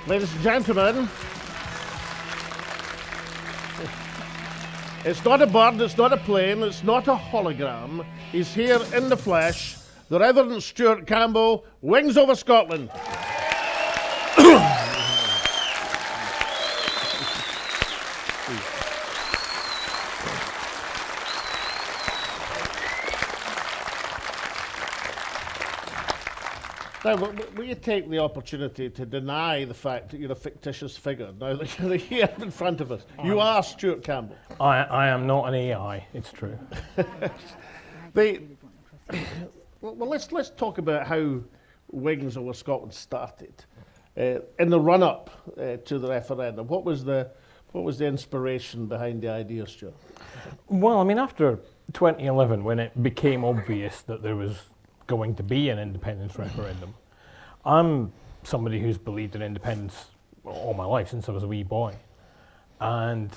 Ladies and gentlemen, it's not a bird, it's not a plane, it's not a hologram. He's here in the flesh, the Reverend Stuart Campbell, Wings Over Scotland. Now, will you take the opportunity to deny the fact that you're a fictitious figure now that you're here in front of us? You are Stuart Campbell. I am not an AI, it's true. Well, let's talk about how Wings Over Scotland started. In the run-up to the referendum, what was the inspiration behind the idea, Stuart? Well, I mean, after 2011, when it became obvious that there was going to be an independence referendum, I'm somebody who's believed in independence all my life since I was a wee boy, and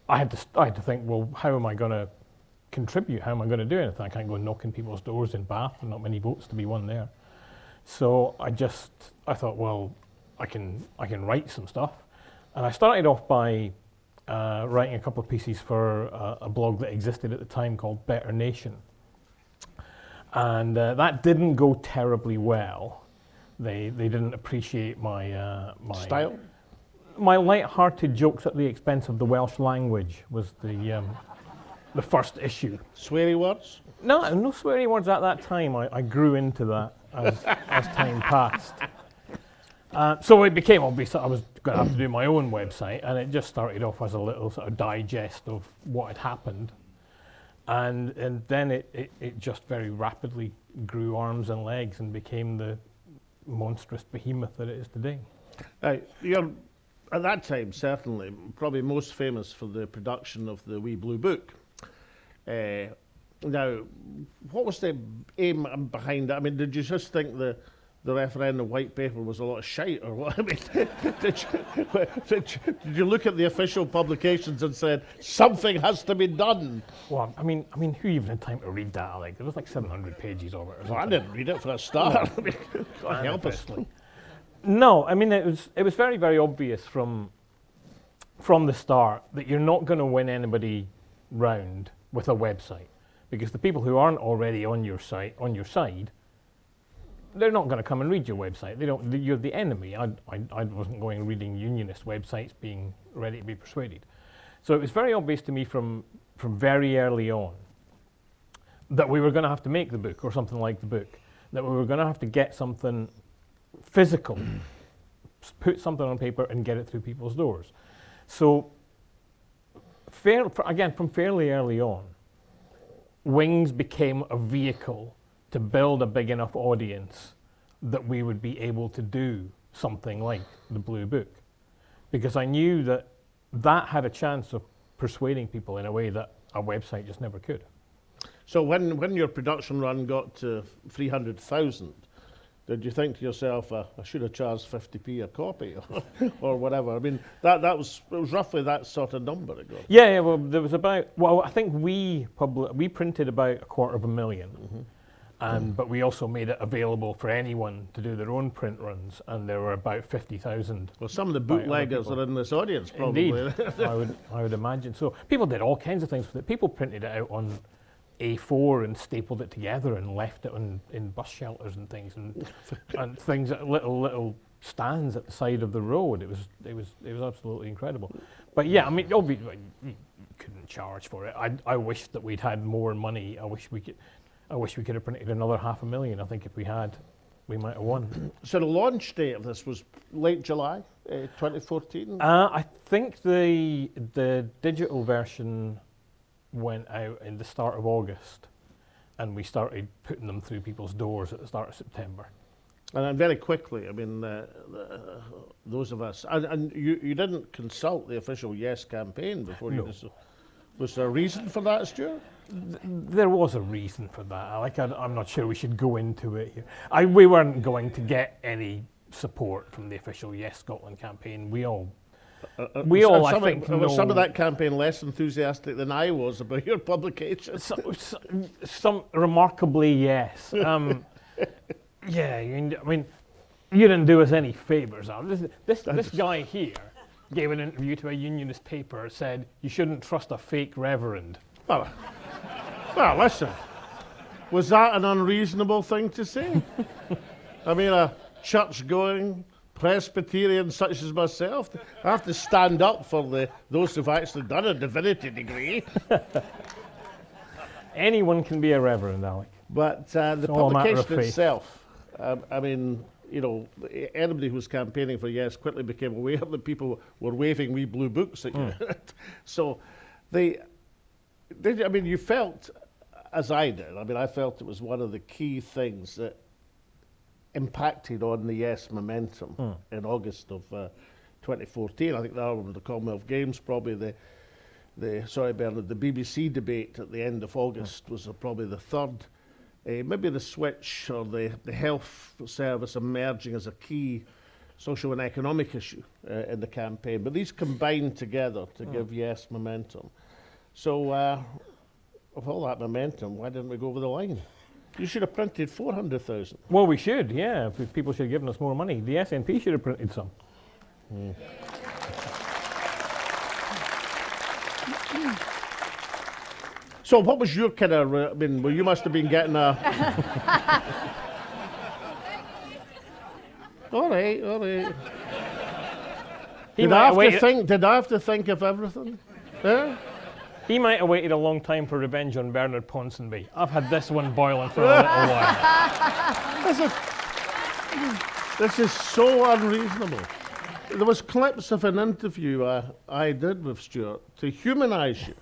I had to think, well, how am I going to contribute? How am I going to do anything? I can't go knocking people's doors in Bath, and not many votes to be won there. So I thought, well, I can write some stuff, and I started off by writing a couple of pieces for a blog that existed at the time called Better Nation. And that didn't go terribly well. They didn't appreciate my style. My light-hearted jokes at the expense of the Welsh language was the first issue. Sweary words? No sweary words at that time. I grew into that as time passed. So it became obvious that I was going to have to do my own website, and it just started off as a little sort of digest of what had happened. And then it just very rapidly grew arms and legs and became the monstrous behemoth that it is today. You're, at that time, certainly, probably most famous for the production of the Wee Blue Book. Now, what was the aim behind that? I mean, did you just think the referendum white paper was a lot of shite, or what? I mean, did you look at the official publications and said something has to be done? Well, I mean, who even had time to read that? Like, there was like 700 pages of it. Well, I didn't read it for a start. I mean, God help us. No, I mean, it was very, very obvious from the start that you're not going to win anybody round with a website, because the people who aren't already on your side, they're not going to come and read your website. You're the enemy. I wasn't going reading unionist websites being ready to be persuaded. So it was very obvious to me from very early on that we were going to have to make the book, or something like the book, that we were going to have to get something physical, put something on paper and get it through people's doors. So again, from fairly early on, Wings became a vehicle to build a big enough audience that we would be able to do something like the Blue Book. Because I knew that had a chance of persuading people in a way that a website just never could. So when your production run got to 300,000, did you think to yourself, I should have charged 50p a copy, or whatever? I mean, it was roughly that sort of number ago. Yeah, well, there was I think we printed about 250,000. Mm-hmm. But we also made it available for anyone to do their own print runs, and there were about 50,000. Well, some of the bootleggers are in this audience, probably. Indeed, I would imagine so. People did all kinds of things with it. People printed it out on A4 and stapled it together and left it in bus shelters and things, and things at little stands at the side of the road. It was absolutely incredible. But yeah, I mean, obviously you couldn't charge for it. I wish that we'd had more money. I wish we could have printed another 500,000. I think if we had, we might have won. So the launch date of this was late July 2014? I think the digital version went out in the start of August, and we started putting them through people's doors at the start of September. And then very quickly, I mean, those of us, and you didn't consult the official Yes campaign before you did. Was there a reason for that, Stuart? There was a reason for that. I'm not sure we should go into it here. We weren't going to get any support from the official Yes Scotland campaign. We all, I think, know. Was some of that campaign less enthusiastic than I was about your publication? Some remarkably, yes. Yeah, I mean, You didn't do us any favours, Al. This guy here gave an interview to a unionist paper, said you shouldn't trust a fake reverend. Well, listen. Was that an unreasonable thing to say? I mean, a church-going Presbyterian such as myself, I have to stand up for those who've actually done a divinity degree. Anyone can be a reverend, Alec. But the publication itself, I mean, you know, anybody who was campaigning for Yes quickly became aware that people were waving wee blue books at you. So I mean, you felt, as I did, I mean, I felt it was one of the key things that impacted on the Yes momentum in August of 2014. I think that was the Commonwealth Games, probably sorry Bernard, the BBC debate at the end of August was probably the third. Maybe the switch or the health service emerging as a key social and economic issue in the campaign. But these combined together to give Yes momentum. So of all that momentum, why didn't we go over the line? You should have printed 400,000. Well, we should, yeah. People should have given us more money. The SNP should have printed some. So what was your kind of, I mean, well, you must have been getting a... All right. Did I have to think of everything? Yeah? He might have waited a long time for revenge on Bernard Ponsonby. I've had this one boiling for a little while. This is so unreasonable. There was clips of an interview I did with Stuart to humanise you.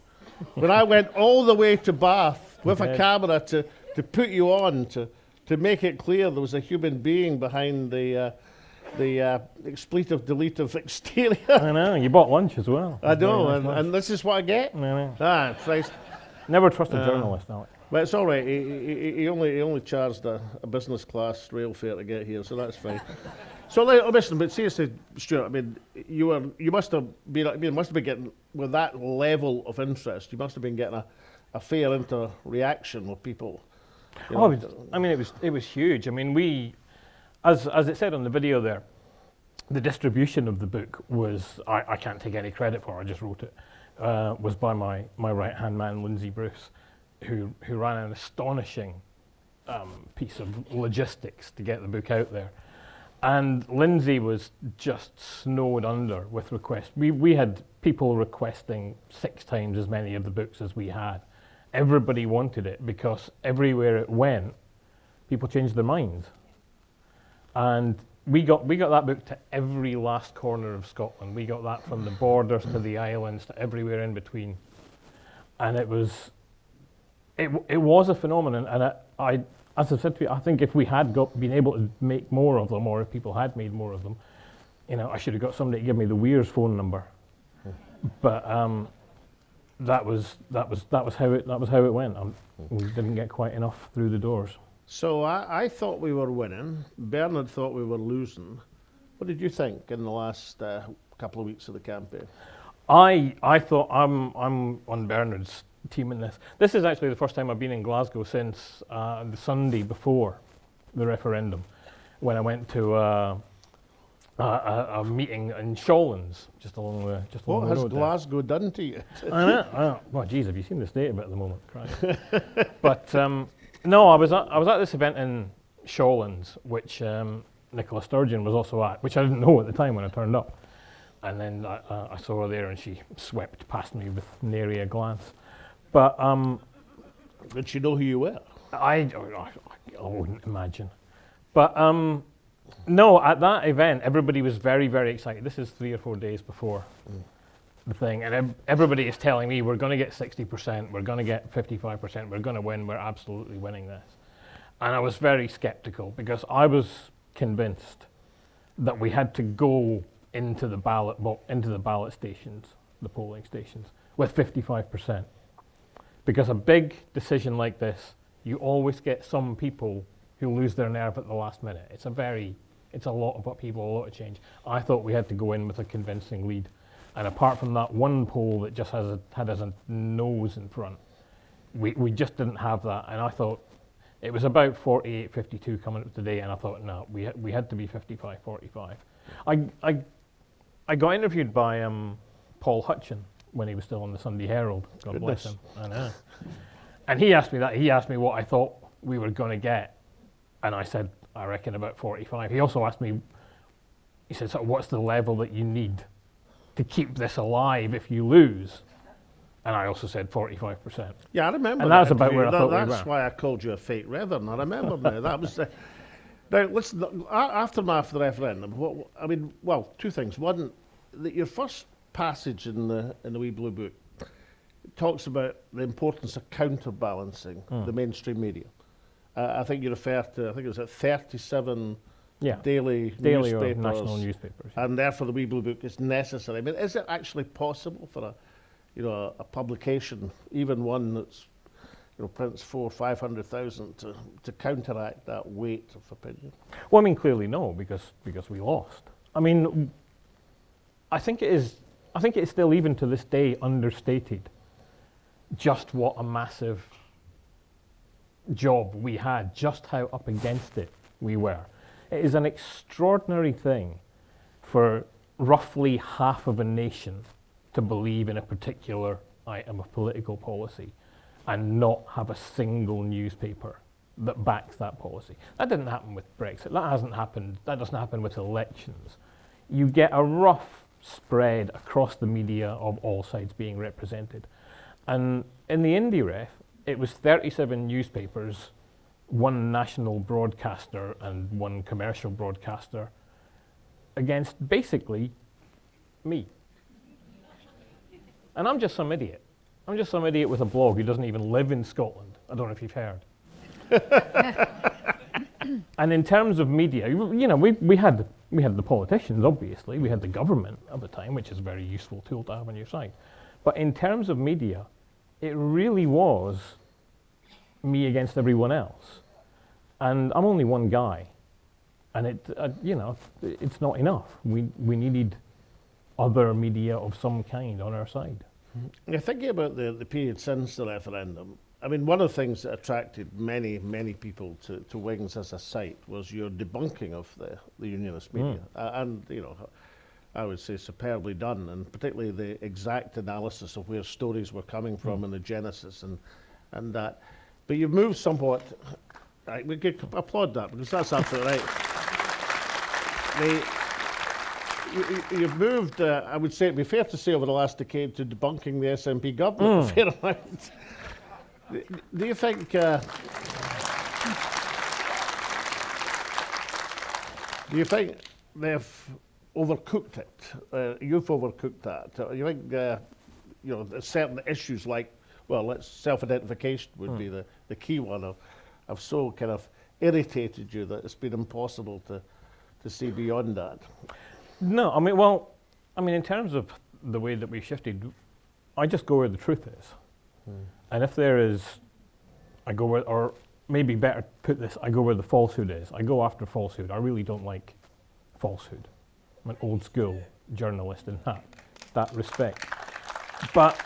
When I went all the way to Bath with a camera to put you on, to make it clear there was a human being behind the expletive deletive exterior. I know, you bought lunch as well. I know, and this is what I get? I know. Christ. Never trust a journalist, Alec. But it's all right, he only charged a business class rail fare to get here, so that's fine. So listen, but seriously, Stuart, I mean, you must have been getting, with that level of interest, you must have been getting a fair reaction with people. It was huge. I mean, we, as it said on the video there, the distribution of the book was, I can't take any credit for, I just wrote it, was by my right-hand man, Lindsay Bruce, who ran an astonishing piece of logistics to get the book out there. And Lindsay was just snowed under with requests. We had people requesting 6 times as many of the books as we had. Everybody wanted it because everywhere it went, people changed their minds. And we got that book to every last corner of Scotland. We got that from the borders to the islands to everywhere in between. And it was a phenomenon. And as I said to you, I think if we had been able to make more of them, or if people had made more of them, you know, I should have got somebody to give me the Weir's phone number. But that was how it went. We didn't get quite enough through the doors. So I thought we were winning. Bernard thought we were losing. What did you think in the last couple of weeks of the campaign? I thought I'm on Bernard's team in this. This is actually the first time I've been in Glasgow since the Sunday before the referendum, when I went to a meeting in Shawlands, just along the road. What has Glasgow done to you? I know. Well, geez, have you seen the state of it at the moment? Christ. But no, I was at this event in Shawlands, which Nicola Sturgeon was also at, which I didn't know at the time when I turned up. And then I saw her there, and she swept past me with nary a glance. But did she know who you were? I wouldn't imagine. But no, at that event, everybody was very, very excited. This is 3 or 4 days before the thing, and everybody is telling me we're going to get 60%, we're going to get 55%, we're going to win, we're absolutely winning this. And I was very skeptical because I was convinced that we had to go into the ballot stations, the polling stations, with 55%. Because a big decision like this, you always get some people who lose their nerve at the last minute. It's a lot of people, a lot of change. I thought we had to go in with a convincing lead. And apart from that one poll that just had us a nose in front, we just didn't have that. And I thought It was about 48-52 coming up today, and I thought, no, we had to be 55-45. I got interviewed by Paul Hutchin when he was still on the Sunday Herald. God bless him. I know. And he asked me that. He asked me what I thought we were going to get, and I said, I reckon about 45. He also asked me, he said, so what's the level that you need to keep this alive if you lose? And I also said 45%. Yeah, I remember. And that's about where I thought we were. That's why I called you a fake reverend. I remember now. That was now. Listen, aftermath of the referendum. Two things. One, that your first passage in the wee blue book talks about the importance of counterbalancing the mainstream media. I think you refer to. I think it was at 37. Daily or newspapers, national newspapers, and therefore the wee blue book is necessary. I mean, is it actually possible for a publication, even one that's prints 400,000-500,000, to counteract that weight of opinion? Well, I mean, clearly no, because we lost. I mean, I think it is still, even to this day, understated just what a massive job we had, just how up against it we were. It is an extraordinary thing for roughly half of a nation to believe in a particular item of political policy and not have a single newspaper that backs that policy. That didn't happen with Brexit. That doesn't happen with elections. You get a rough spread across the media of all sides being represented. And in the Indie Ref, it was 37 newspapers, one national broadcaster and one commercial broadcaster against basically me. And I'm just some idiot. I'm just some idiot with a blog who doesn't even live in Scotland. I don't know if you've heard. And in terms of media, we had the politicians, obviously. We had the government at the time, which is a very useful tool to have on your side. But in terms of media, it really was me against everyone else. And I'm only one guy. And it's not enough. We needed other media of some kind on our side. You're thinking about the period since the referendum. I mean, one of the things that attracted many people to Wings as a site was your debunking of the unionist media. And I would say superbly done, and particularly the exact analysis of where stories were coming from and the genesis and that. But you've moved somewhat. Right, we could applaud that, because that's absolutely right. You've moved, I would say it'd be fair to say, over the last decade to debunking the SNP government a fair amount. Do you think they've overcooked it? You've overcooked that. You think certain issues like, self-identification would be the key one. Have so kind of irritated you that it's been impossible to see beyond that? No, I mean, in terms of the way that we've shifted, I just go where the truth is. And if there is, I go where, or maybe better put this, I go where the falsehood is. I go after falsehood. I really don't like falsehood. I'm an old school journalist in that respect. But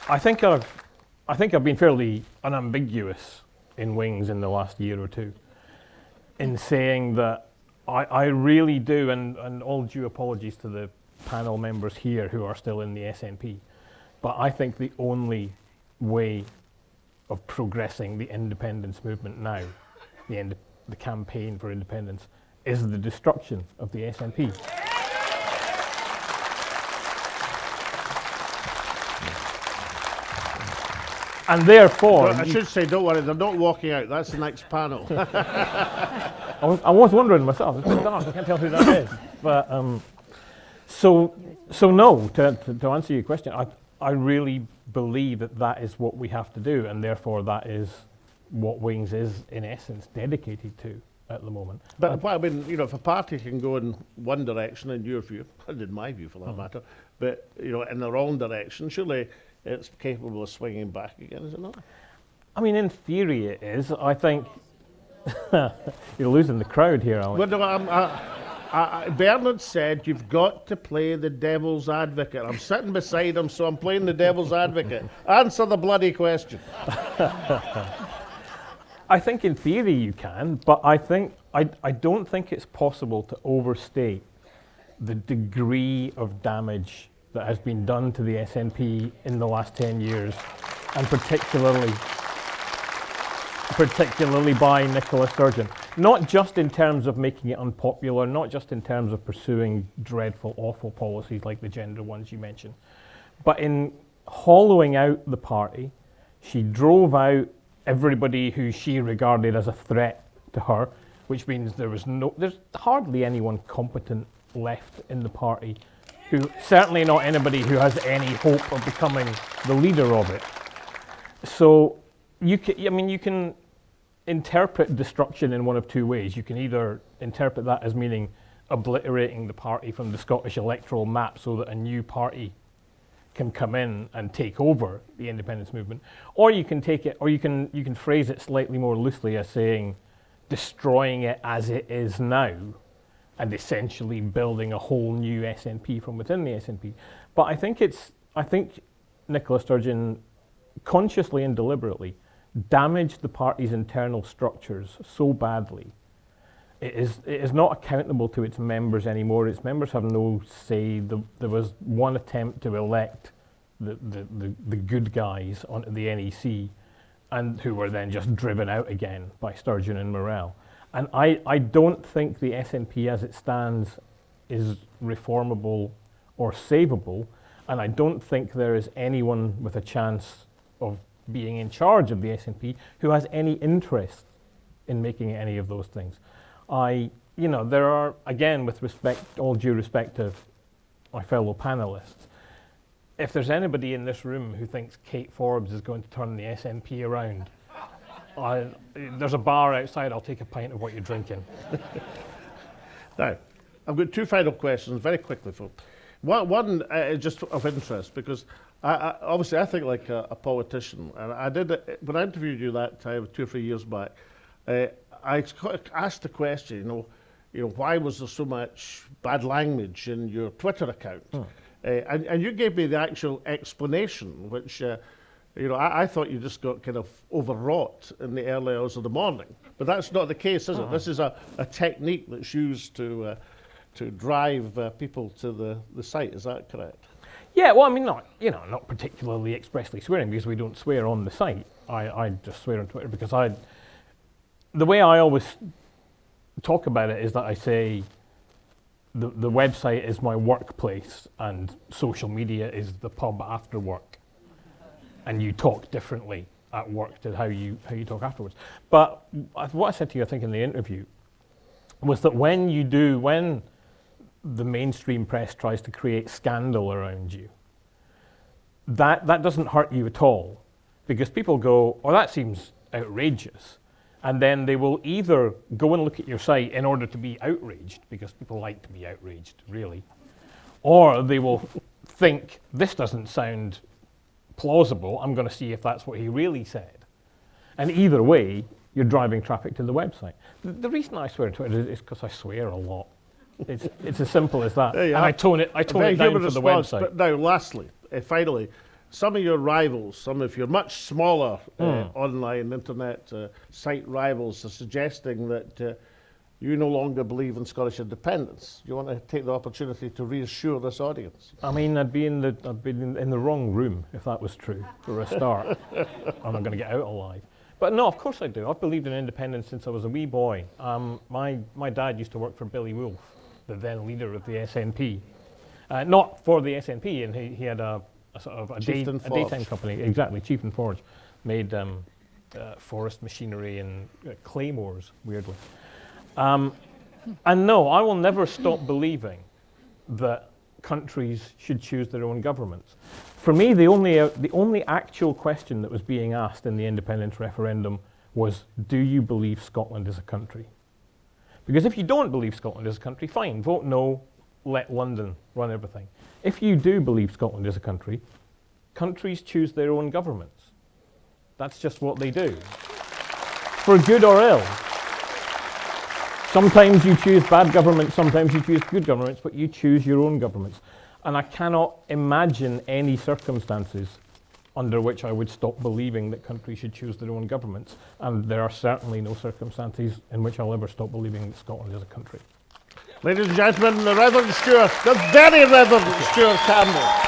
I think I've been fairly unambiguous in Wings in the last year or two in saying that I really do, and all due apologies to the panel members here who are still in the SNP, but I think the only way of progressing the independence movement now, the campaign for independence, is the destruction of the SNP. And therefore... I should say, don't worry, they're not walking out. That's the next panel. I was wondering myself. It's a bit dark. I can't tell who that is. But so no. To answer your question, I really believe that is what we have to do, and therefore that is what Wings is, in essence, dedicated to at the moment. But I mean, if a party can go in one direction, in your view, and in my view for that matter, but in the wrong direction, surely it's capable of swinging back again, is it not? I mean, in theory it is. I think you're losing the crowd here, Alex. Well, no, Bernard said you've got to play the devil's advocate. I'm sitting beside him, so I'm playing the devil's advocate. Answer the bloody question. I think in theory you can, but I don't think it's possible to overstate the degree of damage that has been done to the SNP in the last 10 years, and particularly by Nicola Sturgeon. Not just in terms of making it unpopular, not just in terms of pursuing dreadful, awful policies like the gender ones you mentioned, but in hollowing out the party. She drove out everybody who she regarded as a threat to her, which means there's hardly anyone competent left in the party, certainly not anybody who has any hope of becoming the leader of it. So you can interpret destruction in one of two ways. You can either interpret that as meaning obliterating the party from the Scottish electoral map so that a new party can come in and take over the independence movement, or you can phrase it slightly more loosely as saying destroying it as it is now and essentially building a whole new SNP from within the SNP. But I think Nicola Sturgeon consciously and deliberately damaged the party's internal structures so badly. It is not accountable to its members anymore. Its members have no say. There was one attempt to elect the good guys onto the NEC, and who were then just driven out again by Sturgeon and Morrell. And I don't think the SNP as it stands is reformable or savable, and I don't think there is anyone with a chance of being in charge of the SNP who has any interest in making any of those things. There are, again, with respect, all due respect to my fellow panelists, if there's anybody in this room who thinks Kate Forbes is going to turn the SNP around, there's a bar outside, I'll take a pint of what you're drinking. Now, I've got two final questions, very quickly, folks. One is just of interest, because obviously I think like a politician, and I did it, when I interviewed you that time 2 or 3 years back, I asked the question, why was there so much bad language in your Twitter account? And you gave me the actual explanation, which I thought you just got kind of overwrought in the early hours of the morning. But that's not the case, is it? This is a technique that's used to drive people to the site. Is that correct? Yeah, well, I mean, not particularly expressly swearing, because we don't swear on the site. I just swear on Twitter because the way I always talk about it is that I say the website is my workplace and social media is the pub after work. And you talk differently at work to how you talk afterwards. But what I said to you, I think, in the interview was that when the mainstream press tries to create scandal around you, that doesn't hurt you at all, because people go, oh, that seems outrageous. And then they will either go and look at your site in order to be outraged, because people like to be outraged, really, or they will think, this doesn't sound plausible, I'm going to see if that's what he really said. And either way, you're driving traffic to the website. The reason I swear on Twitter is because I swear a lot. It's as simple as that. And I tone it down for the website. But now, lastly, finally, some of your rivals, some of your much smaller online internet site rivals are suggesting that you no longer believe in Scottish independence. You want to take the opportunity to reassure this audience? I mean, I'd be in the wrong room if that was true, for a start. I'm not going to get out alive. But no, of course I do. I've believed in independence since I was a wee boy. My dad used to work for Billy Wolfe, the then leader of the SNP. Not for the SNP, and he had a sort of a daytime company, exactly, Chieftain Forge, made forest machinery and claymores, weirdly. And no, I will never stop believing that countries should choose their own governments. For me, the only actual question that was being asked in the independence referendum was, do you believe Scotland is a country? Because if you don't believe Scotland is a country, fine, vote no, let London run everything. If you do believe Scotland is a country, countries choose their own governments. That's just what they do. For good or ill. Sometimes you choose bad governments, sometimes you choose good governments, but you choose your own governments. And I cannot imagine any circumstances under which I would stop believing that countries should choose their own governments. And there are certainly no circumstances in which I'll ever stop believing that Scotland is a country. Ladies and gentlemen, the Reverend Stuart, the very Reverend Stuart Campbell.